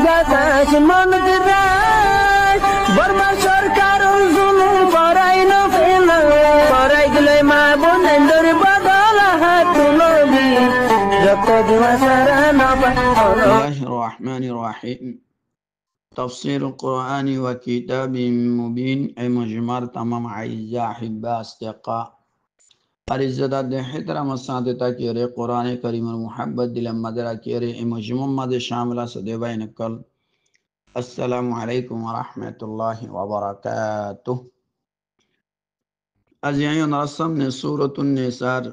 বাতাস মনত রায় বর্মা সরকার জুলুম করাই না ফেলা করাই গেলে মা বোনেদের বদল হাত নবী যত দিবা সারা নবা বিসমিল্লাহির রহমানির রহিম تفسير القرآن وكتاب مبين أي مجمار تمام عيزة حبة استقاء أرزدا دحتر مساد تكيري قرآن كريم المحبت دل مدر كيري أي مجموع مد شاملة سدبين كل السلام عليكم ورحمة الله وبركاته أزيان رسم سورة النساء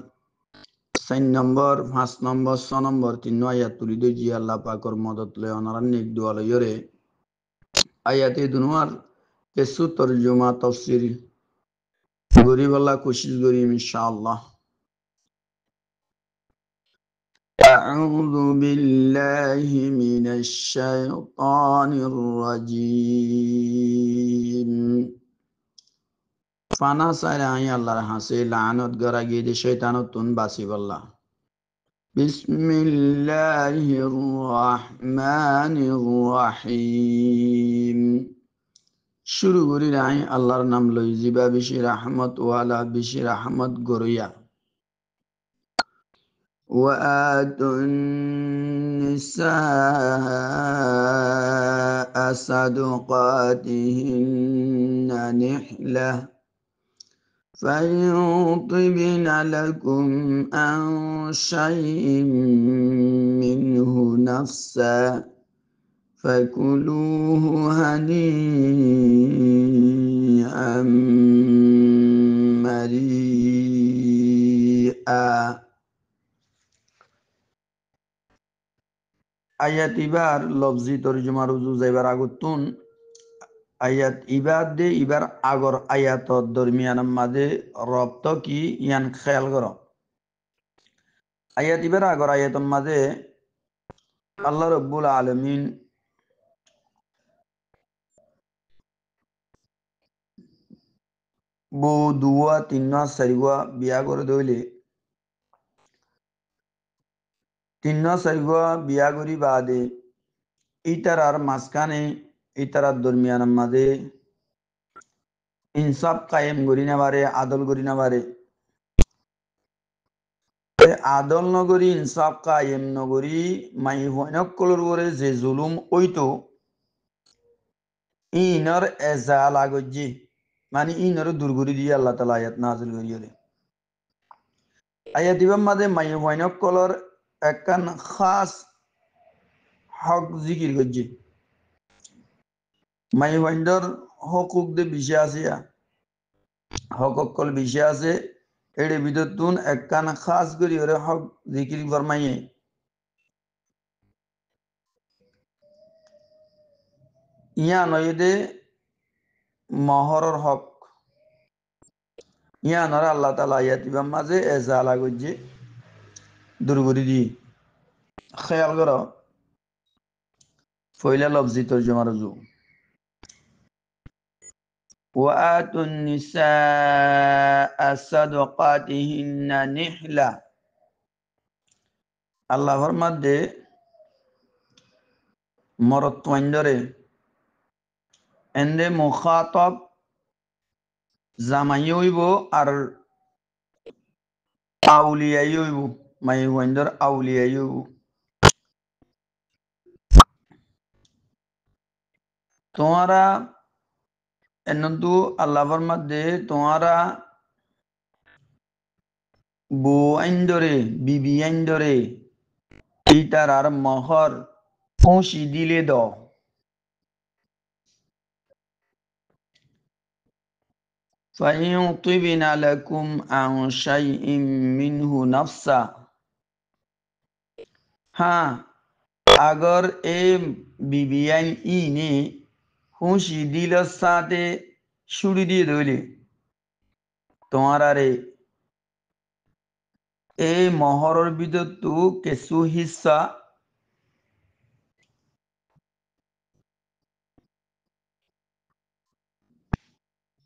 سين نمبر 5 نمبر 6 نمبر 3 آيات تريد جي الله پاکر مدد لے ونرن نيك دوال يوري آيات دنوار كسو ترجمة تفسير غريب الله كوشش غريب إن شاء الله أعوذ بالله من الشيطان الرجيم فانا سايران الله رحسي لعنت غراغي دي شيطانتون باسي بالله بسم الله الرحمن الرحيم শুরু করি রাই আল্লাহর নাম লই জিবা বেশি রহমত ওয়ালা বেশি রহমত গরিয়া وآتوا النساء صدقاتهن نحلة فإن طبن لكم عن شيء منه نفسا فكلوه هنيئا مريئا আয়াত ইবার লফজি তরজমা রুজু যাইবার আগুতুন আয়াত ইবার দে ইবার আগর আয়াতর দরমিয়ান মাঝে রব্ত কি ইয়ান খেয়াল কর আয়াত ইবার আগর আয়াতর মাঝে আল্লাহ রব্বুল আলামিন বো দুয়া তিন্না সারিগা বিয়া করে দইলে তিন্না সারিগা বিয়া করি বাদে ইতারার মাঝখানে ইতারার দরমিয়ান মাঝে ইনসাফ কায়েম করি না পারে আদল করি না পারে আদল নগরী ইনসাফ কায়েম নগরী মাই হইনকলর করে যে জুলুম ওইতো ইনর এজাল আগজি মানে ইনর দুর্গরি দিয়ে আল্লাহ তাআলা আয়াত নাযিল করিলে আয়াত ইবাম মাঝে মাই হইনকলর একখান খাস হক জিকির করছে মাই হইন্দর হকুক দে বিষয় আছে হককল বিষয় আছে এর ভিতরতুন একখান খাস করি ওরে হক জিকির ফরমাইয়ে ইয়া নয়দে মহরর হক ইয়া নর আল্লাহ তাআলা আয়াত ইবাম মাঝে এজালা করছে দুর্গরি দি খেয়াল করো ফয়লা লফজি তরজমা রুজু وآتوا النساء صدقاتهن نحلة আল্লাহ ফরমাদে মরদ তোয়াইন্দরে এন্ডে মুখাতব জামাই হইব আর আউলিয়াই হইব মাই ওয়াইন্দর আউলিয়াই হইব তোমারা এনন্তু আল্লাহ ফরমাদে তোমারা বউ আইন্দরে বিবি আইন্দরে ইতার আর মহর পৌঁছি দিলে দ فإن طبن لكم عن شيء منه نفسا हाँ अगर ए বিবিয়ান ইনে খুশি দিল সাথে ছুরি দিয়ে ধরে তোমার আরে এই মহরের ভিতর তো কিছু হিস্সা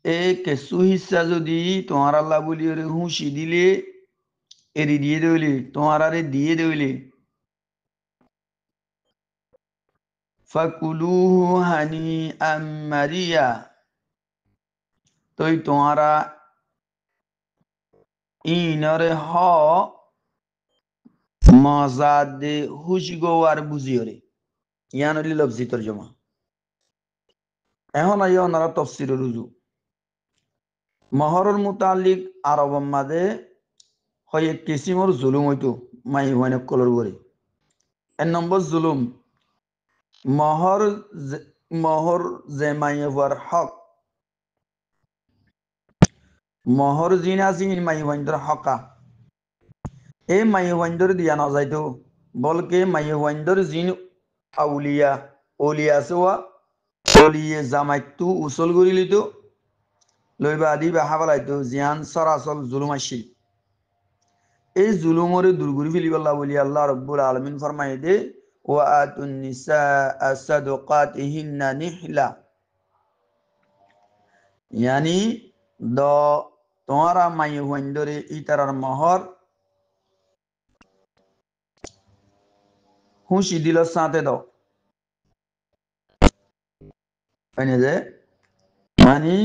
এই কিছু হিস্সা যদি তোমার আল্লাহ বলি ওরে হুঁশি দিলে এরি দিয়ে দেইলে তোমার আরে দিয়ে দেইলে ফাকুলুহু হানিআম মারিয়া তই তোমারা ইনরে হ মজা দে হুশ গোয়ার বুঝিওরে ইয়ান হলি লফজি তর্জমা এখন আইয়া ওনারা তফসির রুজু মহরর মুতাল্লিক আরব মাদে হয় এক কিসিমর জুলুম হইতো মাই ওয়ানে কলর করে 1 নম্বর জুলুম মহর মহর যে মাইয়ার হক মহর জিনা জিন মাই ওয়াইন্দর হকা এই মাই ওয়াইন্দর দিয়া না যাইতো বলকে মাই ওয়াইন্দর জিন আউলিয়া ওলিয়া সোয়া ওলিয়ে জামাইতু উসল গরিলিতো লইবা আদি বা হাবালাইতো জিয়ান সরাসল জুলুম আসিল এই জুলুমরে দুর্গুরি ফিলিবাল্লাহ বলি আল্লাহ রব্বুল আলামিন ফরমাই দে ওয়া আতুন নিসা সাদকাতিহিন্না নিহলা यानी द তোমারা মাই ওয়াইন্দরে ইতারার মহর হুঁশি দিল সাথে দাও যে মানে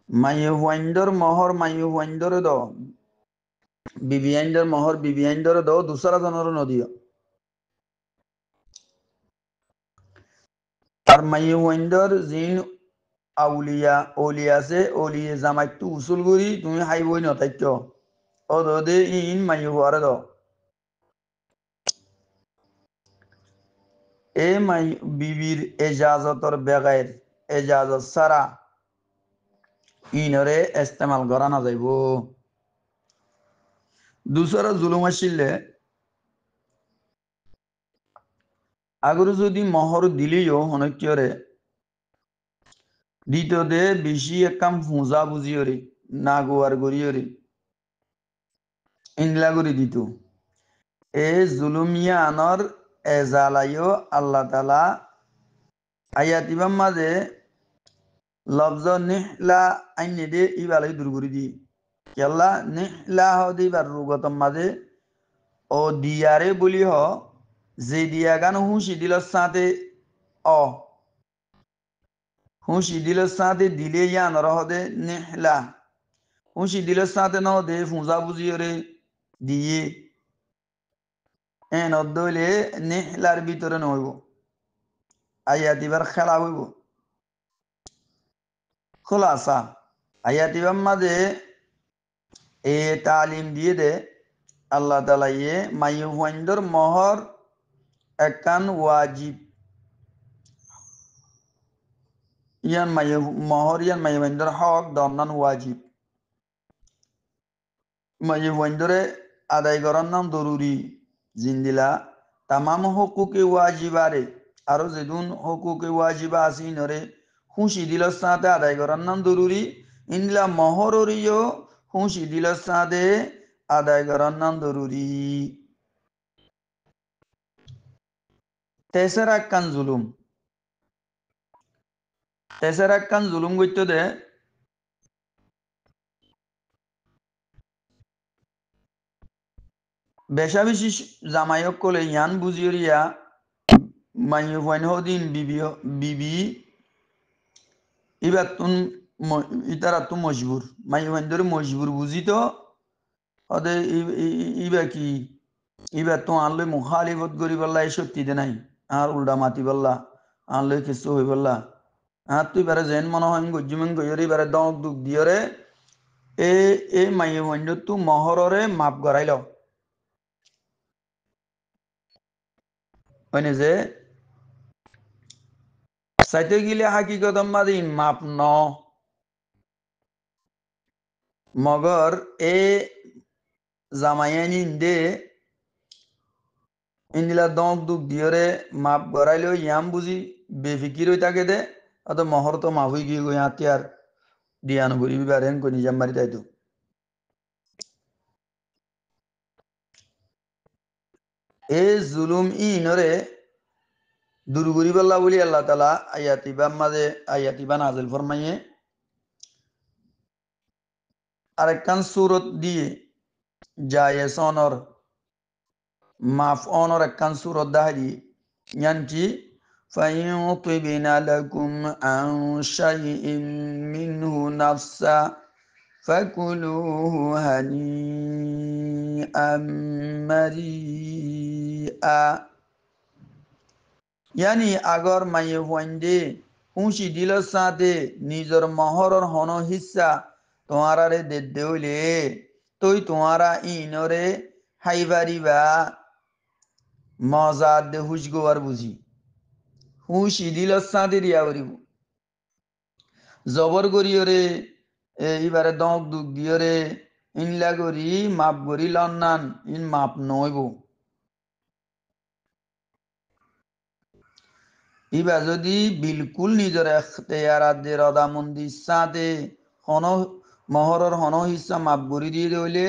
মাই ওয়াইন্দর মহর মাই ওয়াইন্দরে দাও বিবিয়াইন্দর মহর বিবিয়াইন্দরে দাও দুসরা জনের নদীয় আর মাই ওয়াইন্দর জিন আউলিয়া ওলিয়া আছে ওলিয়ে জামাইতু উসুল করি তুমি হাই বই নতাইত ও দে ইন মাই হওয়ারে দাও এ মাই বিবির এজাজতর বেগায়ের এজাজত সারা ইনরে ইস্তেমাল করা না যাইব দুসরা জুলুম আসিলে আগরে যদি মহর দিলিও হনকিয়রে দ্বিতীয় দে বেশি একাম ফুঁজা বুঝিওরে না গোয়ার গড়িওরে ইনলা করে দিত এ জুলুমিয়া আনর এজালাইও আল্লাহ তালা আয়াতিবাম মাঝে লফজ নিহলা আইনে দে ইবালাই দূর করে দি কেল্লা নিহলা হদি বার রুগতম মাঝে ও দিয়ারে বলি হ যে দিয়া গান হুঁশি দিল সাথে অ হুঁশি দিল সাথে দিলে ইয়ান রহদে নেহলা হুঁশি দিল সাথে ন দে ফুঁজা বুঝিওরে দিয়ে এন অদ্দইলে নেহলার ভিতরে নহইব আয়াতিবার খেলা হইব খোলাসা আয়াতিবার মাঝে এ তালিম দিয়ে দে আল্লাহ তালা ইয়ে মাইয়ুফাইন্দর মহর একান ওয়াজিব ইয়ান মহর ইয়ান মাইয়ুফাইন্দর হক দন্নান ওয়াজিব মাইয়ুফাইন্দরে আদায় করার নাম জরুরি জিন্দিলা তামাম হকুকে ওয়াজিবারে আরো যেদুন হকুকে ওয়াজিবা আসি নরে খুশি দিল সাথে আদায় করার নাম জরুরি ইনলা মহরিও খুশি দিল সাথে আদায় করার নাম জরুরি তেসরা কান জুলুম তেসরা কান জুলুম করতে দে বেশা বেশি জামাইক কলে ইয়ান বুঝিয়া মাইয়ু ফাইন হদিন বিবি এবার তুন ইতারা তো মজবুর মাইয়ু ফাইন ধরে মজবুর বুঝি তো ওদের ইবা কি এবার তো আনলে মুখালিফত করি পাল্লা এই শক্তি দে নাই আর উল্টা মাতি পাল্লা আনলে কিছু হই পাল্লা আর তুই বারে যেন মনে হয় গজ্জুমেন গইরে বারে দক দুঃখ দিয়রে এ মাইয়ু ফাইন তু মহররে মাপ গড়াইল হয় যে চাইতে গিলে হাকিকত মাদিন মাপ ন মগর এ জামাইয়ানি দে ইন্দিলা দক দুঃখ দিয়রে মাপ গড়াইলেও ইয়াম বুঝি বেফিকির হয়ে থাকে দে অত মহর তো মাফ হয়ে গিয়ে হাতি আর দিয়ানো করি বারেন কই নিজাম মারি তাইতো এ জুলুম ইনরে দুরুগুরি বল্লা বলি আল্লাহ তালা আয়াতিবার মাঝে আয়াতিবা নাজিল ফরমাইয়ে আরেকখান সুরত দিয়ে জায়েস অনর মাফ অনর একখান সুরত দাহারি ইয়ানকি فإن طبن لكم عن شيء منه نفسا فكلوه هنيئا مريئا यानी अगर मैं वंदे ऊंची दिल साथे निजर महर हनो हिस्सा तुम्हारा रे दे देवले तो तुम्हारा इनरे हाइबारी बा मजा दे हुजगोर बुझी ऊंची दिल साथे रिया बरिबु जबर करियोरे এবারে দক দুক দিয়রে ইনলা করি মাপ করি লন্নান ইন মাপ নইব ইবা যদি বিলকুল নিজের এখতিয়ারাত রদামন্দি সাথে হন মহরর হন হিসা মাপ করি দিয়ে দিলে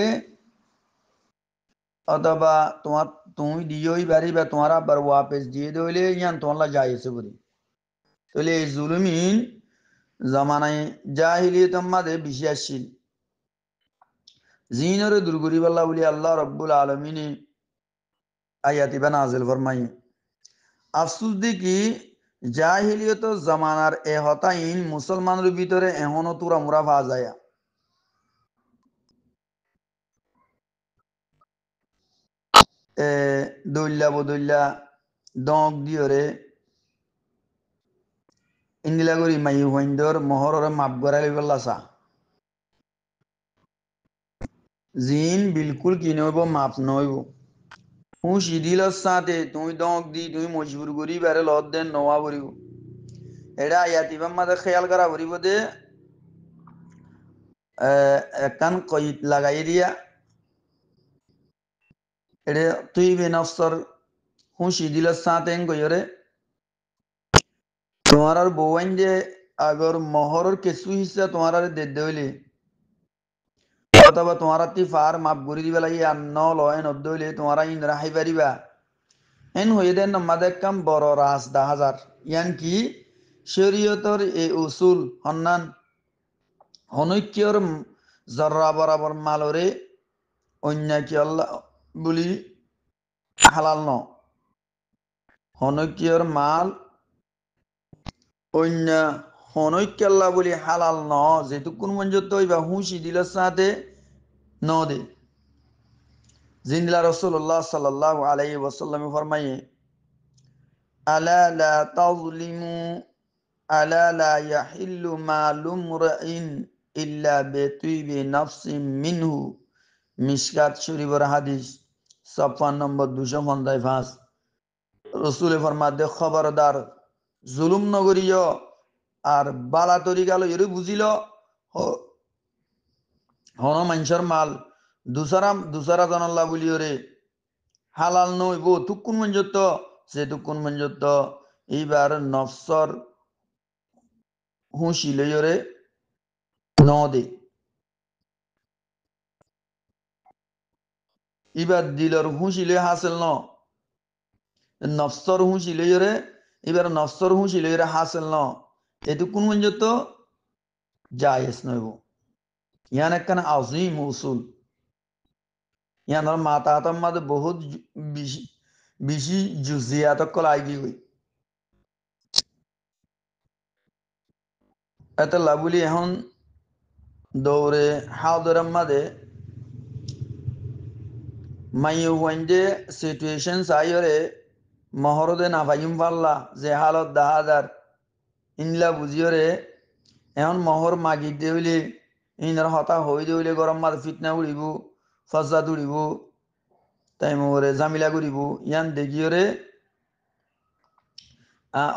অথবা তোমার তুমি দিয়েই বাড়ি বা তোমার আবার ওয়াপেস দিয়ে দিলে ইয়ান তোমার যাইছে বলি তাহলে এই জুলুমিন জামানায় জাহিলিয়ত মাঝে বেশি আসছিল জিনরে দূর করিবাল্লা বলি আল্লাহ রব্বুল আলমিনে আয়াতিবা নাজিল ফরমাই আফসুস দেখি জাহিলিয়ত জামানার এ হতাইন মুসলমানের ভিতরে এখনো তুরা মুরা পাওয়া যায় দৈল্লা বদৈল্লা দক দিয়রে ইন্দিলা করি মাই হইন্দর মহররে মাপ গড়াই বললা চা জিন বিলকুল কি নইব মাপ নইব হুঁশি দিল সাথে তুই দক দি তুই মজবুর করি বারে লত দেন নওয়া বরিব এটা আয়াতিবাম মাঝে খেয়াল করা বরিব দে একখান কইত লাগাই দিয়া এটা তুই বে নফসর হুঁশি দিল সাথে গইরে তোমার আর বউয়াইন যে আগর মহরর কিছু হিসা তোমার আর দে হইলে অথবা তোমার তি ফার মাপ গড়ি দিবা লাগি আর ন লয় নদ্দ হইলে তোমার ইন রাহাই পারিবা এন হয়ে দেন মাদে কাম বড় রাস দা হাজার ইয়ান কি শরীয়তর এ উসুল হন্নান হনৈক্যর জর্রা বরাবর মালরে অন্য কি আল্লাহ বলি হালাল ন হনৈক্যর মাল অন্য হনৈক্য আল্লাহ বলি হালাল ন যেটুকুন মঞ্জত হইবা হুঁশি দিলের সাথে ন দে জিন্দলা রসুল্লাহ সাল্লাল্লাহু আলাইহি ওয়াসাল্লাম ফরমাইয়ে আলা লা তাযলিমু আলা লা ইয়াহিল্লু মালু মুরইন ইল্লা বিতিবি নাফসিন মিনহু মিশকাত শরীফের হাদিস সফান নম্বর 255 রসুলে ফরমাদে খবরদার জুলুম নগরীয় আর বালা তরিকাল এরু বুঝিল হন মানুষের মাল দুসারা জনাল্লাহ বলিওরে হালাল নইব তুকুন মঞ্জত সে তুকুন মঞ্জত এইবার নফসর হুঁশি লইরে ন দে এবার দিলর হুঁশি লই হাসিল ন নফসর হুঁশি লইরে এবার নফসর হুঁশি লইরে হাসিল ন এতুকুন মঞ্জত জায়েজ নইব ইয়ান একখান আজিম উসুল ইয়ান মাতা হাতার মাঝে বহুত বেশি বেশি জুজিয়াত কলাই গই এত লাগুলি এখন দৌড়ে হাওদরের মাঝে মাই ওয়াইন্ডে সিচুয়েশন সাইরে মহরদে না ভাইম পাল্লা যে হালত দাহাদার ইনলা বুঝিয়রে এখন মহর মাগি দেউলে ইনার হতা হই দেউলে গরম মাঝে ফিটনা উড়িব ফসাদ উড়িব তাই মোরে জামিলা করিব ইয়ান দেখিয়রে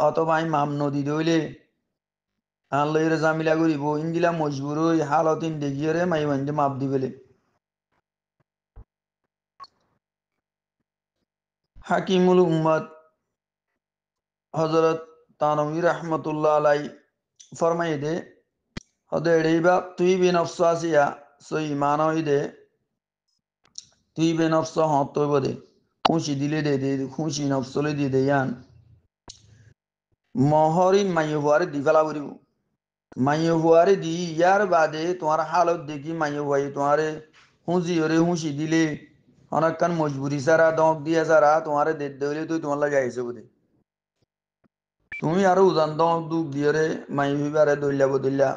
অথবা আমি মাম নদী দইলে আনলইরে জামিলা করিব ইন্দিলা মজবুর হই হালত ইন দেখিয়রে মাই ওয়াইন্ডে মাপ দিবেলে হাকিমুল উম্মত হজরত তানবী রহমতুল্লাহ আলাই ফরমাই দে হদে এড়েইবা তুই বে নফস আসিয়া সই মানই দে তুই বে নফস হত তৈব দে খুশি দিলে দে দে খুশি নফসলে দিয়ে দে ইয়ান মহরিন মাইয়ে হুয়ারে দি ফেলা করিব মাইয়ে হুয়ারে দি ইয়ার বাদে তোমার হালত দেখি মাইয়ে হুয়াই তোমারে হুঁজি ওরে হুঁশি দিলে অনেকক্ষণ মজবুরি সারা দক দিয়ে সারা তোমারে দে দইলে তুই তোমার লাগে আইসে বোধে তুমি আরো উদান্ত দুঃখ দিয়ে রে মাই বিবারে দইলা বদইলা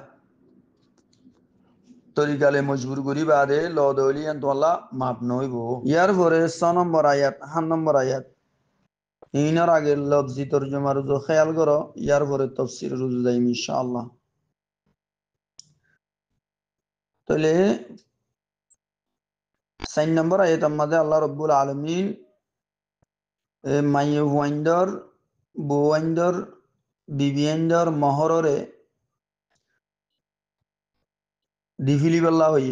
তরিকালে মজবুর করি বাদে ল দলি তোলা মাপ নইব ইয়ার পরে 6 নম্বর আয়াত 8 নম্বর আয়াত ইনার আগে লফজি তর্জমা রুজু খেয়াল করো ইয়ার পরে তফসির রুজু যাইম ইনশাআল্লাহ তাহলে 4 নম্বর আয়াত আমাদের আল্লাহ রব্বুল আলামিন মাইয়ে ওয়াইন্ডর বউয়াইন্ডর বিবিয়াইন্ডর মহররে দিফিলি বল্লা হই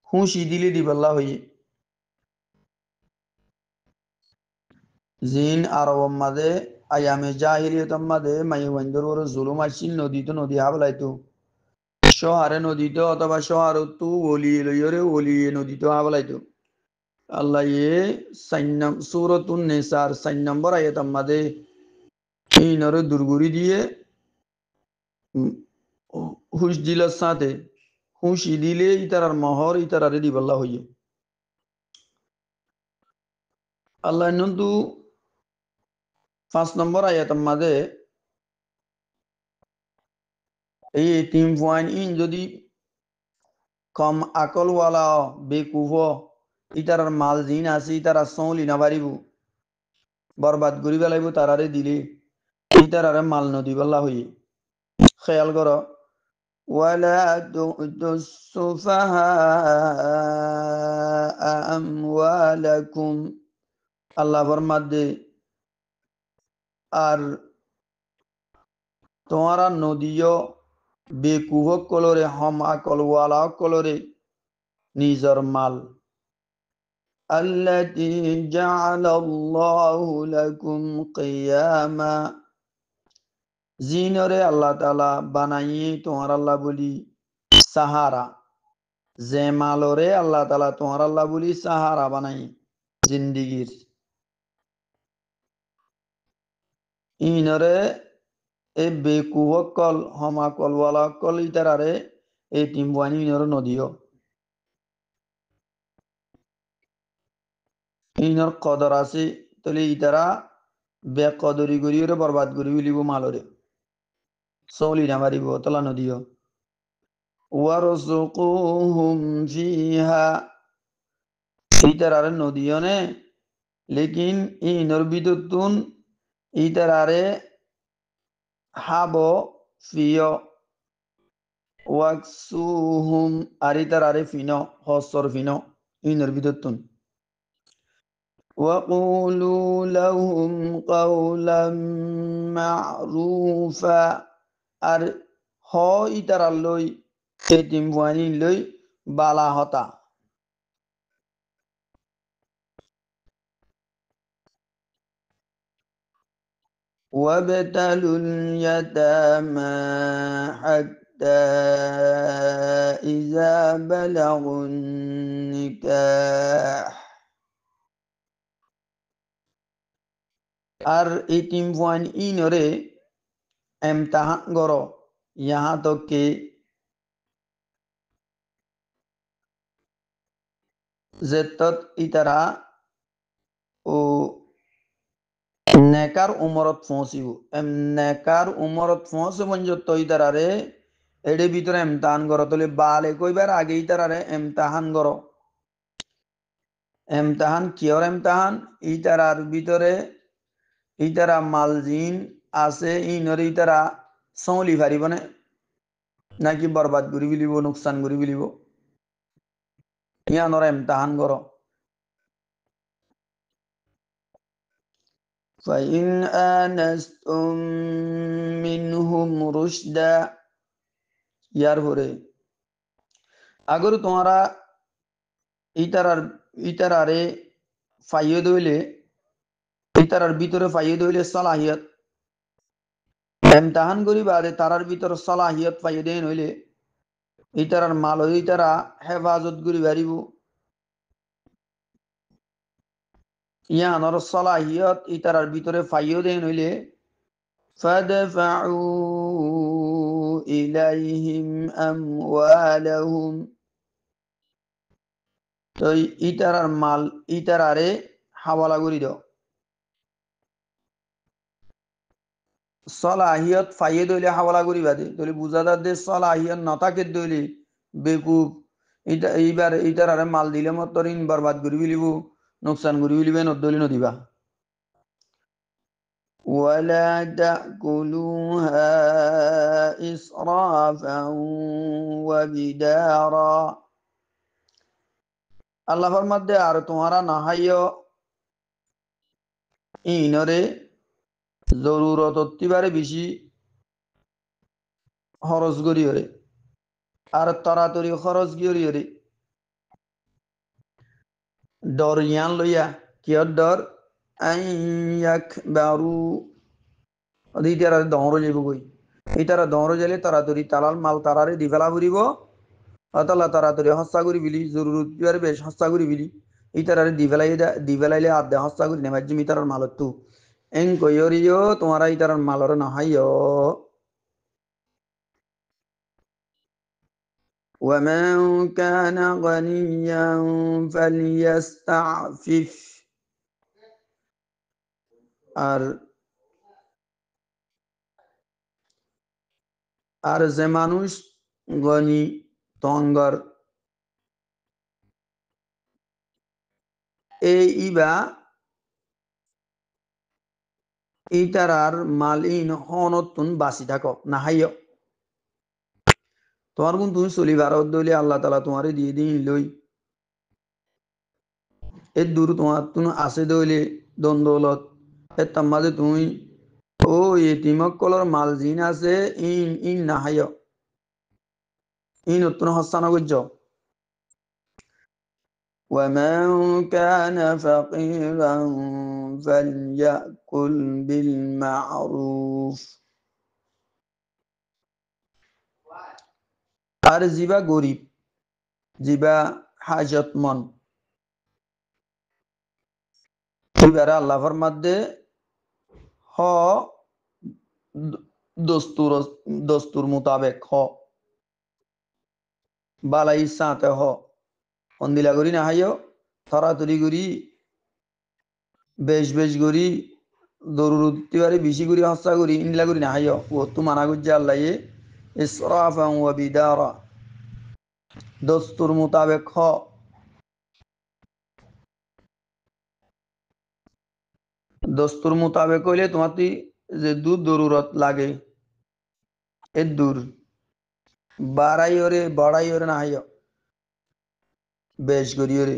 হুঁশি দিলি দিবল্লা হই জিন আরব মাদে আয়ামে জাহিলিয়ত মাদে মাইয়ে ওয়াইন্ডর ওর জুলুম আসিল নদী তো নদী হাবলাইতো শহরে নদীতে অথবা শহর তো ওলিয়ে লইরে ওলিয়ে নদীতে হাবলাইতো আল্লাহ সূরাতুন নিসার 4 নম্বর আয়াত আমাদে ইনরে দুর্গুরি দিয়ে হুশ দিলার সাথে হুশি দিলে ইতারার মহর ইতারারে দিবাল্লা হইয়ে আল্লাহ নন্দু 5 নম্বর আয়াত আমাদে এই 3 পয়েন্ট যদি কম আকলওয়ালা বেকুফ ইতারার মাল জিন আছে ইতারা সৌলি না পারিব বরবাদ করি পেলাইব তারারে দিলে ইতারারে মাল নদী বল্লা হইয়ে খেয়াল করো ولا تؤتوا السفهاء أموالكم আল্লাহ ফরমাদে আর তোমারা নদীয় বেকুফক কলরে হম আকলওয়ালা কলরে নিজর মাল التي جعل الله لكم قياما জিনরে আল্লাহ তাআলা বানাইয়ে তোমার আল্লাহ বলি সাহারা যে মালরে আল্লাহ তাআলা তোমার আল্লাহ বলি সাহারা বানাই জিন্দিগির ইনরে এ বেকুবকল হমাকল ওয়ালাকল ইতারারে এই তিনবানি ইনর নদীয় ইনর কদর আছে তাহলে ইতারা বেকদরি করিয়ে বরবাদ করি বলিব মালরে চলি না মারিব তলা নদীয় ওয়ারযুকুহুম ফিহা ইতারারে নদীয় নে লেকিন ইনর বিদুতুন ইতারারে হাব ফিয় ওয়াকসুহুম আরিতারারে ফিনো হসর ফিনো ইনর বিদতুন وقولوا لهم قولا معروفا আর হ ইতারার লই এতিম ওয়ানি লই বালা হতা وابتلوا اليتامى حتى إذا بلغوا النكاح আর এতিম ওয়ান ইনরে এমতাহান গর यहाँ तक कि जेतत इतरा ओ नेकार उमरत पहुंचिब नेकार उमरत पहुंचे मंजो तो इतरारे एडे ভিতরে এমতাহান গর তলে বালে কইবার আগে ইতরারে এমতাহান গর এমতাহান কিয়র এমতাহান ইতরার ভিতরে ইতারা মালজিন আছে ইনরে ইতারা সৌলি পারিবনে নাকি বরবাদ করি বিলিব নুকসান করি বিলিব ইয়ানর এমতাহান গর فإن آنستم منهم رشدا ইয়ার পরে আগর তোমারা ইতারারে ফাইয়ে দইলে ইতারার ভিতরে ফাইয়ে দইলে সালাহিয়ত এমতাহান করি বাদে তারার ভিতরে সালাহিয়ত ফাইয়ে দেন হইলে ইতারার মাল ইতারা হেফাজত করি পারিব ইয়ানর সালাহিয়ত ইতারার ভিতরে ফাইয়ে দেন হইলে فادفعوا إليهم أموالهم তো ইতারার মাল ইতারারে হাওয়ালা করি দাও সলাহিয়ত ফাইয়ে দইলে হাওলা করি বাদে দইলে বুঝাদার দে সলাহিয়ত নতাকে দইলে বেকুব এটা এইবার এইটার আরে মাল দিলে মত ঋণ বরবাদ করি বিলিব নোকসান করি বিলিবে নদলি নদিবা ولا تأكلوها إسرافا وبدارا আল্লাহর মধ্যে আর তোমারা না হাইয় ইনরে জরুরত অতিবারে বেশি খরচ করি হরে আর তাড়াতাড়ি খরচ করি হরে ডর ইয়ান লইয়া কিয়র ডর আইয়াক বারু ইটার দমর যাইব কই ইটার দমর যাইলে তাড়াতাড়ি তালাল মাল তারারে দি ফেলা ফুরিব অতলা তাড়াতাড়ি হস্তা করি বিলি জরুরত বেশ হস্তা করি বিলি ইটারে দি ফেলাইলে আদে হস্তা করি নেমাজ ইটার মালত এং কইরিও তোমারা ইটার মালর নাহাইয় ومن كان غنيا فليستعفف আর আর যে মানুষ গনি তঙ্গর এই ইবা ইটার আর মালিন হনতুন বাসি থাকো নাহাইয় তোমার কোন তুমি চলিবার দইলে আল্লাহ তালা তোমারে দিয়ে দিন লই এর দূর তোমার তুমি আছে দইলে দ্বন্দ্বলত এর তাম্মাদে তুমি ও এতিমক কলর মাল জিন আছে ইন ইন নাহাইয় ইন উত্তন হস্তান গুজ্জ ومن كان فقيرا فليأكل بالمعروف আর জিবা গরিব জিবা হাজতমন জিবারা আল্লাহর মধ্যে হ দস্তুর দস্তুর মোতাবেক হ বালাই সাথে হ অন্দিলা করি না হাইও থরাতরি করি বেশ বেশ করি দরুরতিবারে বেশি করি হস্তা করি ইনলা করি না হাইও ও তু মানা গুজ্জা আল্লাহ ইসরাফান ওয়া বিদারা দস্তুর মোতাবেক হ দস্তুর মোতাবেক হইলে তোমার যে দূর দরুরত লাগে এ দূর বাড়াই ওরে বড়াই ওরে না হাইও বেশ করি ওরে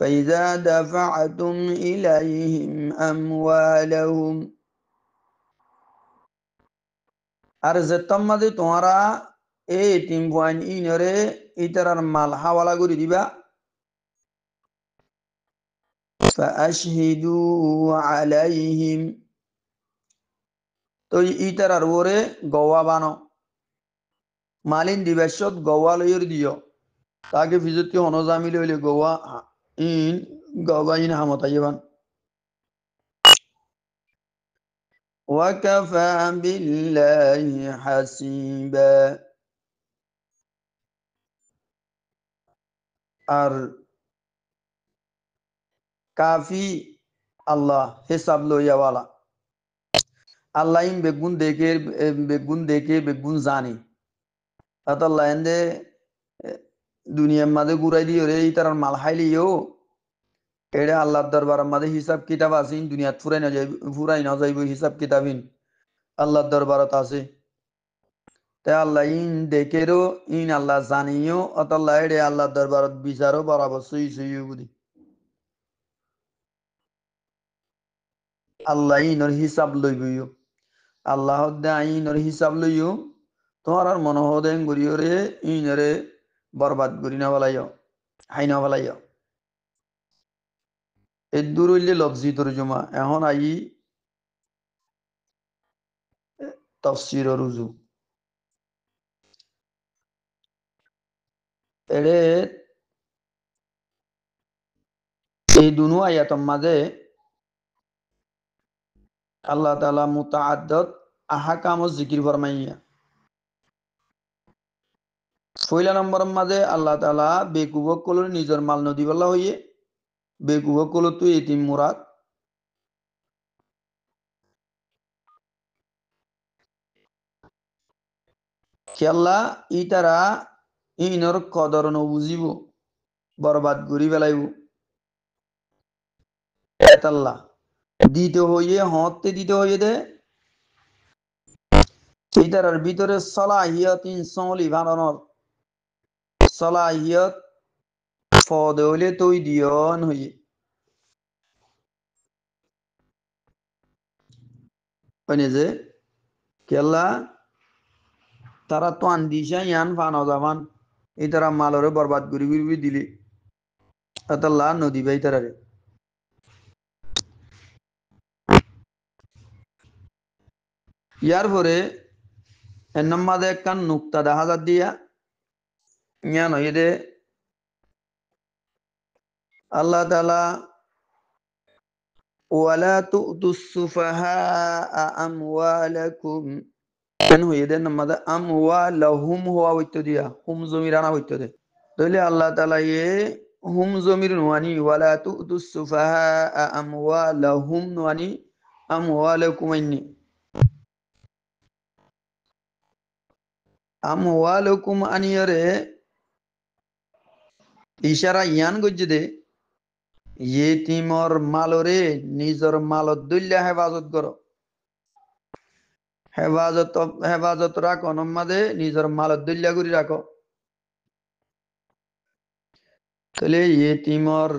فإذا دفعتم إليهم أموالهم আর যেতাম মাঝে তোমারা এই টিম পয়েন্ট ইনরে ইতারার মাল হাওয়ালা করে দিবা فأشهدوا عليهم তো ইতারার ওরে গওয়া বানো মালিন দিবাসত গওয়া লইর দিও তাকে ফিজতি হনজামি লইলে গওয়া ইন গওয়া ইন হামতাইবান وكفى بالله حسيبا আর কাফি আল্লাহ হিসাব লইয়াওয়ালা আল্লাহ ইন বেগুন দেখে বেগুন জানে আল্লাহ এন্দে দুনিয়ার মাঝে ঘুরাই দিও রে তার মাল হাইলিও এটা আল্লাহর দরবার মাঝে হিসাব কিতাব আছেন দুনিয়াত ফুরাই না যাইব হিসাব কিতাবিন আল্লাহর দরবারত আছে তে আল্লাহ ইন দেখেরও ইন আল্লাহ জানিও অতল্লাহ এড়ে আল্লাহর দরবারত বিচারও বরাবর সই সই বুঝি আল্লাহ ইনর হিসাব লইবইও আল্লাহ ইনর হিসাব লইও তোমার আর মনোহদেন গড়িও রে ইনরে বরবাদ করি না বলাইও হাই না বলাইও এর দূর হইলে লফজি তরজমা এখন আই তফসির রুজু এড়ে এই দুনু আয়াতর মাঝে আল্লাহ তাআলা মুতাআদ্দাদ আহকাম ও জিকির ফরমাইয়া পয়লা নম্বরের মাঝে আল্লাহ তাআলা বেকুবক কলর নিজের মাল নদী বলা হইয়ে বেকুবক কলর তুই এতিম মুরাদ খেয়াল্লা ইতারা ইনর কদর নবুজিব বরবাদ ঘুরি বেলাইব এতাল্লা দিতে হইয়ে হতে দিতে হইয়ে দে ইতারার ভিতরে সলাহিয়ত ইনসলি বানানোর সলাহিয়ত ফদে হইলে তৈ দিয়ন হইয়ে যে কেল্লা তারা তো আন্দিশা ইয়ান ফানো জামান এই তারা মালরে বরবাদ ঘুরি ঘুরি দিলি এতাল্লা নদী বাই তারারে ইয়ার পরে এর নাম্বাদে একখান নুক্তা দেখা যার দিয়া ইয়ান হইয়ে দে আল্লাহ তাআলা ওয়ালা তু'তুস সুফাহা আমওয়ালাকুম কেন হইয়ে দে নাম্বাদে আমওয়ালাহুম হওয়া হইতে দিয়া হুম জমির আনা হইতে দে তাহলে আল্লাহ তাআলা ইয়ে হুম জমির নুয়ানি ওয়ালা তু'তুস সুফাহা আমওয়ালাহুম নুয়ানি আমওয়ালাকুম আইনি আমওয়ালাকুম আনিয়রে ইশারা ইয়ান গজ্জে দে ইয়েতিমর মালরে নিজর মালত দইল্লা হেফাজত করো হেফাজত রাখো নম্মাদে নিজর মালত দইল্লা করি রাখো তাহলে ইয়েতিমর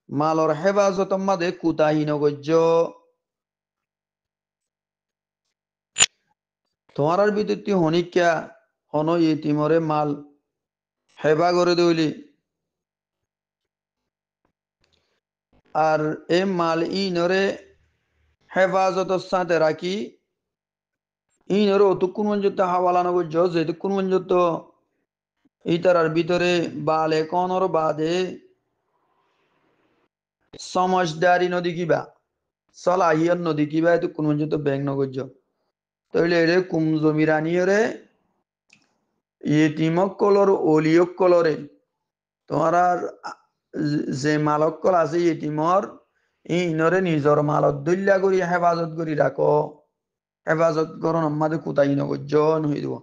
মালর হেফাজত মাদে কুতাহীন গজ্জ তোমার ভিতরটি হনিকা হন ইয়েতিমরে মাল হেফা করে দইলি আর এ মাল ইনরে হেফাজত সাথে রাখি ইনরে অতক্ষণ পর্যন্ত হাওয়ালানো গজ্জ যেতক্ষণ পর্যন্ত ইতারার ভিতরে বালে কনর বাদে সমাজদারি নদী কিবা সলাহিয়ত নদী কিবা এতক্ষণ পর্যন্ত ব্যাং নগজ্য তাইলে এরে কুম জমিরানিয়রে ইয়েতিমক কলর অলিয়ক কলরে তোমার আর যে মালক কল আছে ইয়েতিমর ইনরে নিজর মালত দল্যা করি হেফাজত করি রাখো হেফাজত করন আমাদের কোথায় নগজ্য হয়ে দেব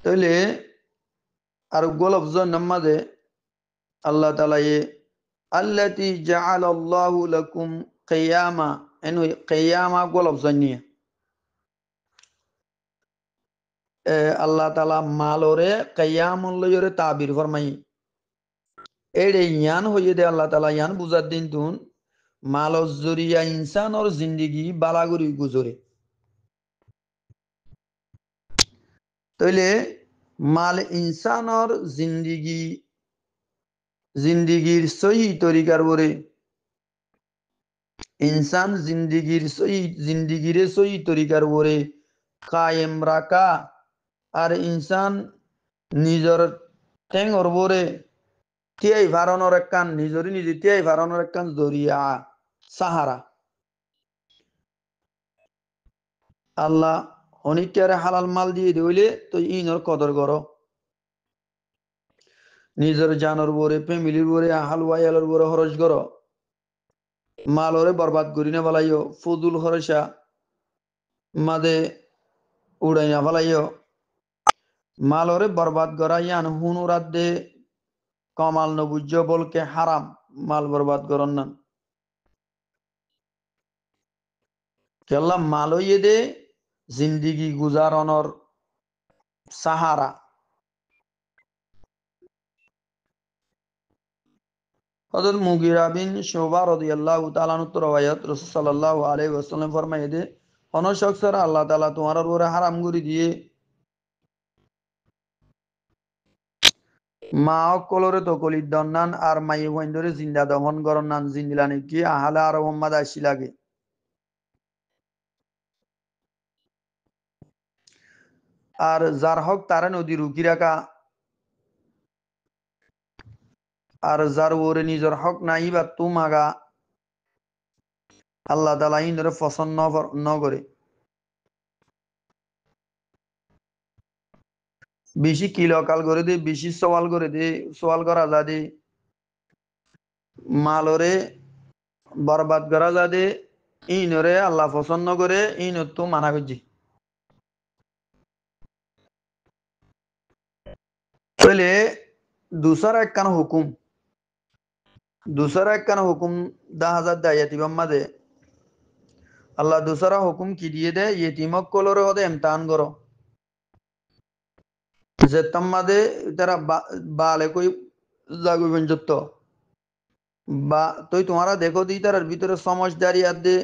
তাহলে আর গোলফজন নাম্মাদে আল্লাহ তাআলা আল্লাতী জাআলাল্লাহু লাকুম কিয়ামা এনু কিয়ামা গোলফজন নিয়ে আল্লাহ তাআলা মালরে কিয়ামুল লয়রে তাবির ফরমাই এড়ে ইয়ান হইয়ে দে আল্লাহ তাআলা ইয়ান বুঝার দিন তুন মালর জরিয়া ইনসানর জিন্দিগি বালাগুরি গুজরে তাইলে মাল ইনসানর জিন্দিগির সহি তরিকার বরে ইনসান জিন্দিগিরে সহি তরিকার বরে কায়েম রাখা আর ইনসান নিজর ঠেঙর বরে তিয়াই ভারণর একখান নিজরে নিজে তিয়াই ভারণর একখান জরিয়া সাহারা আল্লাহ অনিকারে হালাল মাল দিয়ে দিলে তো ইনর কদর করো নিজের জানর বরে ফ্যামিলির বরে হালওয়াইয়ালর বরে খরচ করো মালরে বরবাদ করি না বলাইও ফজুল খরচা মাদে উড়াই না বলাইও মালরে বরবাদ করাইয়ান হুনুরাত দে কমাল নবুজ্জ বলকে হারাম মাল বরবাদ করন না কেল্লা মাল হইয়ে দে জিন্দিগি গুজারনর সাহারা হযরত মুগিরা বিন শুবা রাদিয়াল্লাহু তাআলা আনহু রওয়ায়াত রাসূল সাল্লাল্লাহু আলাইহি ওয়াসাল্লাম ফরমায়ে দে কোন শখসরা আল্লাহ তাআলা তোমার উপরে হারাম করে দিয়ে মা অকলরে তো কলির দন্নান আর মাই ওয়াইন্দরে জিন্দা দমন করন নান জিন্দিলানি কি আহালা আর মোহাম্মদ আশি লাগে আর যার হক তারা নদী রুকি রাখা আর যার ওরে নিজের হক নাই বা তুমাগা আল্লাহ তাআলা ইনরে পছন্দ ন করে বেশি কিলকাল করে দে বেশি সওয়াল করে দে সওয়াল করা যা দে মালরে বরবাদ করা যা দে ইনরে আল্লাহ পছন্দ করে ইন তো মানা করছি তাহলে দুসরা একখান হুকুম 10,000 দায়াতিবাম মাঝে আল্লাহ দুসরা হুকুম কি দিয়ে দেয় ইয়েতিমক কলরে হদে এমতাহান করো যে তাম্মাদে তারা বালে কই জাগুবেন যত বা তুই তোমারা দেখো দি তার ভিতরে সমঝদারি আদে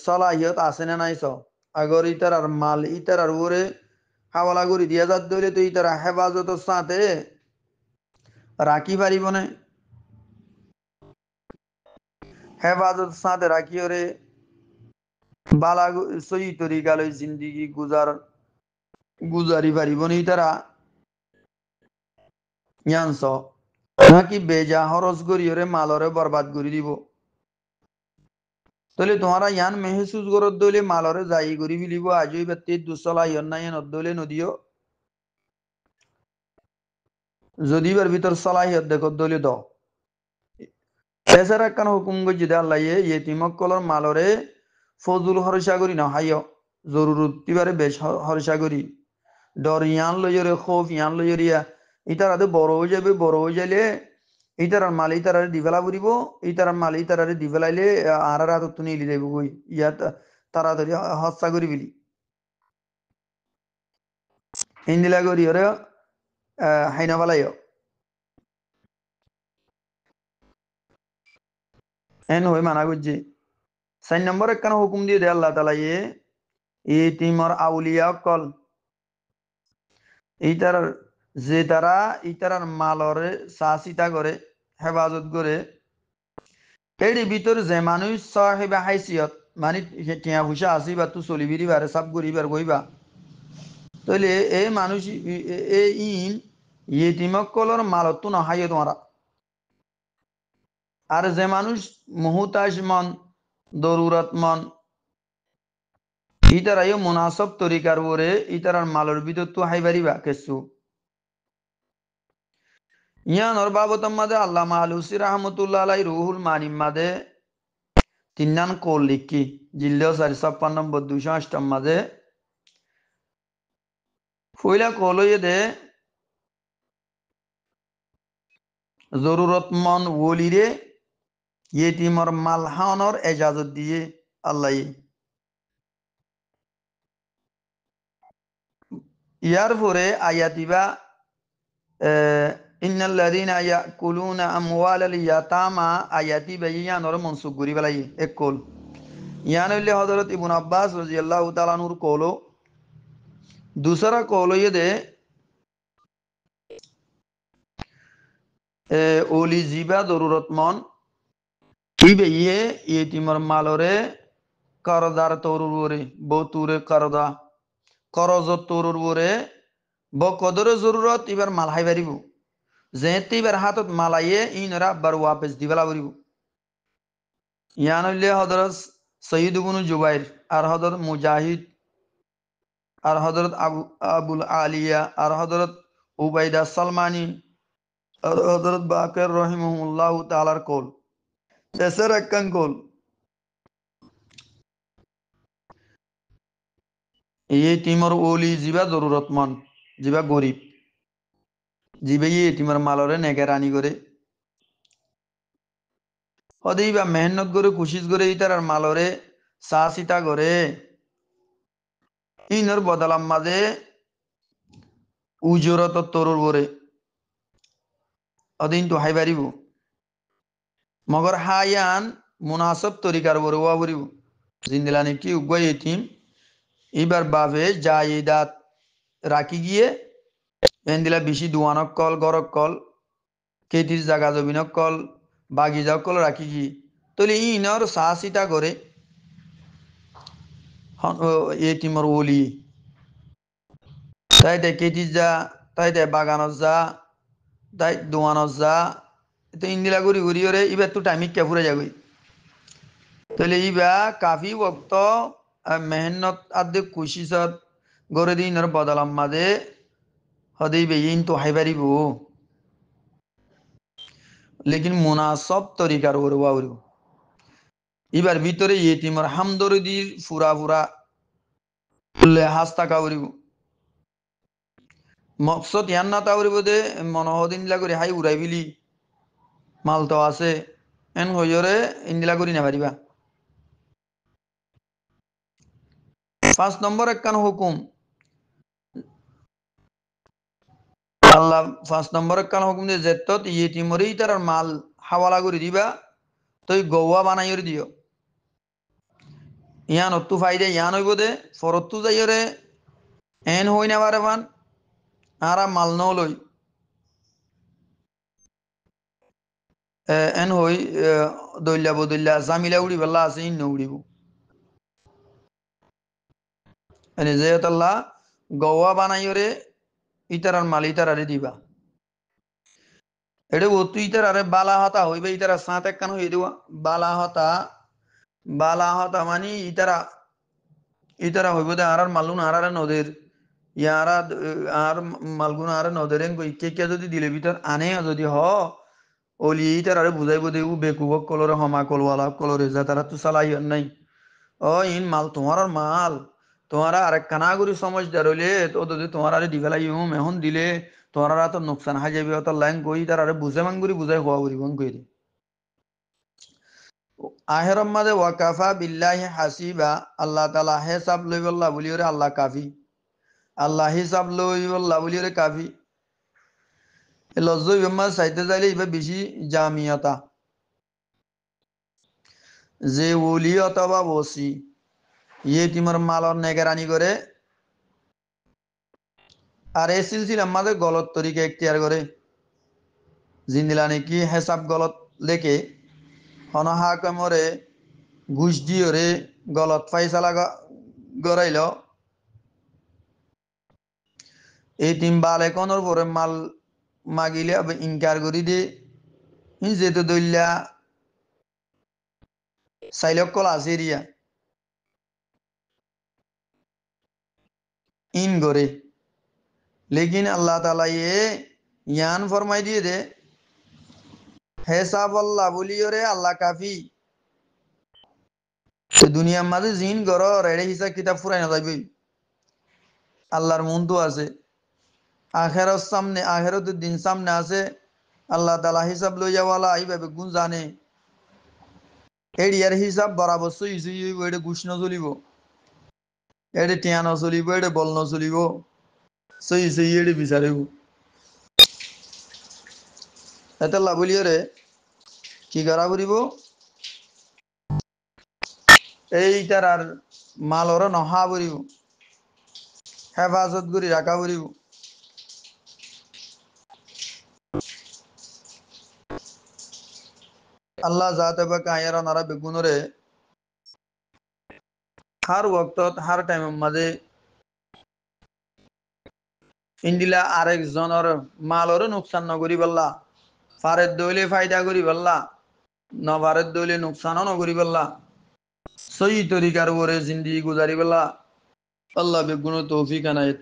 সলাহিয়ত আছে না নাই আগর ইতার আর মাল ইতার আর ওরে হাওয়ালা করি দিয়া যাত ধরে তো ইতার হেফাজতের সাথে রাখি পারিব না হেফাজত সাথে রাখি ওরে বালা সহি তরিকালৈ জিন্দিগি গুজারি পারিব নি তারা জানছ নাকি বেজা হরজ করি ওরে মালরে বরবাদ করে দিব তাহলে তোমারা ইয়ান মেহসুস করত দইলে মালরে যাই করি ফেলিব আজই ব্যক্তি দুসলা ইয়ন নাই নদলে নদীও যদি বার ভিতর সলাহিয়ত দেখত দইলে দ এছাড়া একখান হুকুম গজি দে আল্লাহ ইয়েতিমক্কলর মালরে ফজুল হরসা করি না হাইয় জরুরত তিবারে বেশ হরসা করি ডর ইয়ান লইরে খোফ ইয়ান লইরিয়া ইতার আদে বড় হয়ে যাবে বড় হয়ে যাইলে ইতার মাল ইতার দিবেলা ফুরিব ইতার মাল ইতার দিবেলাইলে আর রাত তুমি ইলি যাইব কই ইয়াত তাড়াতাড়ি হস্তা করি বিলি ইন্দিলা করি ওরে হাইনা ফালাইও এন হই মানা করছে 4 নম্বর একখান হুকুম দিয়ে দে আল্লাহ তালা ইতিমর আউলিয়া কল ইতার যে তারা ইতার মালরে চাচিতা করে হেফাজত করে এর ভিতর যে মানুষ সাহেবা হাইসিয়ত মানে টিয়া পয়সা আসি বা তু চলিবিরি বারে সব গরিবার কইবা তাহলে এই মানুষ এই ইন ইয়েতিমক্কলর মালত তো নহাইয়ে তোমারা আর যে মানুষ মুহুতাজ মন দরুরত মন ইতারাইও মুনাসব তরিকার ওরে ইতারার মালর ভিতর তো হাইবারিবা কেসু ইয়ানোর বাবতম মাদে আল্লামা আলুসি রহমতুল্লাহ আলাই রুহুল মানিম মাদে তিন্নান কোল লিখি জিল্লেও 456 208 মাদে ফইলা কলইয়ে দে জরুরতমন ওলিরে ইয়েতিমর মালহানর এজাজত দিয়ে আল্লাহ ইয়ার পরে আয়াতিবা ইন্নাল্লাযীনা ইয়াকুলুনা আমওয়ালাল ইয়াতামা আয়াতি বায়ানর মনসুব করি বেলাই এক কল ইয়ান হইলে হযরত ইবনে আব্বাস রাদিয়াল্লাহু তাআলা নূর কলো दूसरा कौल ये दे ओली जीबा जरूरतमंद इबे ये तिमर मालरे करदार तोरुर वरे बहुतूरे करदा करजत तोरुर वरे ब कदर जरूरत इबार माल हाई बारिबु जेते इबार हाथत मालाये इनरा बर वापस दिबला बारिबु यानले हजरत सईद इब्न जुबाइर और हजरत मुजाहिद और हजरत अबुल आलिया और हजरत उबैदा सलमानी और हजरत बाकर रहिमहुल्लाह तालार कौल तेसर एक्कन कौल ये तिमर ओली जीवा जरूरतमंद जीवा गरीब जीवे ये तिमर मालरे नेगेरानी करे हदेइबा मेहनत करे कोशिश करे इतार मालरे सासिता करे इनर बदलाम मादे उजरत तोरुर बरे अदिन तो हाई बारिबु मगर हायान मुनासब तरीकार बरे वा बारिबु जिंदलानी की उग्वा यतीम इबार बावे जायदात রাখি গিয়ে এন্দিলা বেশি দুয়ানক কল গরক কল কেতির জাগা জমিনক কল বাগিজাক কল রাখি গিয়ে তাহলে ইনর সাহসিতা করে এটিমর ওলি তাই দে কেতির যা তাই দে বাগানত যা তাই দুয়ানত যা তো ইন্দিলা ঘুরি ঘুরি ওরে ইবার তো টাইমিক কে ফুরে যাবি তাহলে ইবা কাফি বক্ত মেহনত আদে কুশিসত গড়ে দিনর বদলাম মাদে হদেই বেইন তো হাইবারিবু लेकिन मुनासब तरीकार এবার ভিতরে ইয়েতিমর হামদরদির ফুরা ফুরা লেহাজ থাকা উড়িব মকসদ ইয়ান না তা উড়িব দে মনোহদিন দিলা করে হাই উড়াই বিলি মাল তো আছে এন হইরে ইন্দিলা করি না পারিবা 5 নম্বর একখান হুকুম আল্লাহ 5 নম্বর একখান হুকুম দিয়ে যেতত ইয়েতিমরি তার মাল হাওয়ালা করে দিবা তুই গৌয়া বানাইর দিও ইয়ান অত্তু ফাইদে ইয়ান হইব দে ফরত্তু যাইরে এন হই না বারে বান আরা মাল ন লই এন হই দইলা বদইলা জামিলা উড়ি বেলা আছে ইন উড়িব এনে যেতাল্লাহ গৌয়া বানাইরে ইতারার মাল ইতারারে দিবা এটা অতু ইতারারে বালা হতা হইবে ইতারা সাঁত একখান হয়ে দেওয়া বালা হতা মানে ইতারা ইতারা হইব দে আর মালুন আর নদের ইয়ারা আর মালগুন আর নদের কে যদি দিলে ভিতর আনে যদি হ ওলি ইতার আরে বুঝাইব দে উ বেকুবক কলরে হমা কলওয়ালা কলরে যা তারা তো চালাই নাই ও ইন মাল তোমার মাল তোমারা আরেক কানা করি সমঝদার হইলে তো যদি তোমার আরে দিবেলাই এখন দিলে তোমার তো নোকসান হাই যাবে অত লাইন কই তার আরে বুঝে মাঙ্গুরি বুঝাই হওয়া করি বন করি আহেরম মাঝে ওয়াকাফা বিল্লাহি হাসিবা আল্লাহ তালা হেসাব লই বল্লা বলি ওরে আল্লাহ কাফি আল্লাহ হিসাব লই বল্লা বলি ওরে কাফি লজ্জই বেম্মা চাইতে যাইলে এবার বেশি জামিয়াতা যে ওলি অথবা বসি ইয়ে তিমর মালর নেগেরানি করে আর এই সিলসিলার মাঝে গলত তরিকা এখতিয়ার করে জিন্দিলা নাকি হেসাব গলত লেখে হনহা কমরে ঘুষ দিয়রে গলত ফাইসালা গড়াইল এই তিন বালে কনর পরে মাল মাগিলে ইনকার করি দে যেহেতু দইলা সাইলক কল আছে রিয়া ইন করে লেকিন আল্লাহ তালা ইয়ান ফরমাই দিয়ে দে হেসাব আল্লাহ বলিও রে আল্লাহ কাফি দুনিয়ার মাঝে জিন গর রেড়ে হিসাব কিতাব ফুরাই না যাইবই আল্লাহর মন তো আছে আখেরতের দিন সামনে আছে আল্লাহ তালা হিসাব লই যাওয়ালা এইভাবে গুণ জানে এর হিসাব বরাবর সই হইব এটা ঘুষ ন চলিব এটা টিয়া ন চলিব এটা বল ন চলিব সই এটা বিচারিব এটা লাভলিও রে কি করা করিব এইটার আর মালর নহা করিব হেফাজত করি রাখা করিব আল্লাহ যাতে বা কায়ার নারা বেগুনরে হার ওয়াক্তত হার টাইমের মাঝে ইন্দিলা আরেকজনের মালর নোকসান নকরি পাল্লা ফারের দইলে ফায়দা করি পাল্লা নবারের দইলে নোকসানও নকরি পাল্লা সই তরিকার উপরে জিন্দি গুজারি পাল্লা আল্লাহ বেগুন তৌফিক আনা এর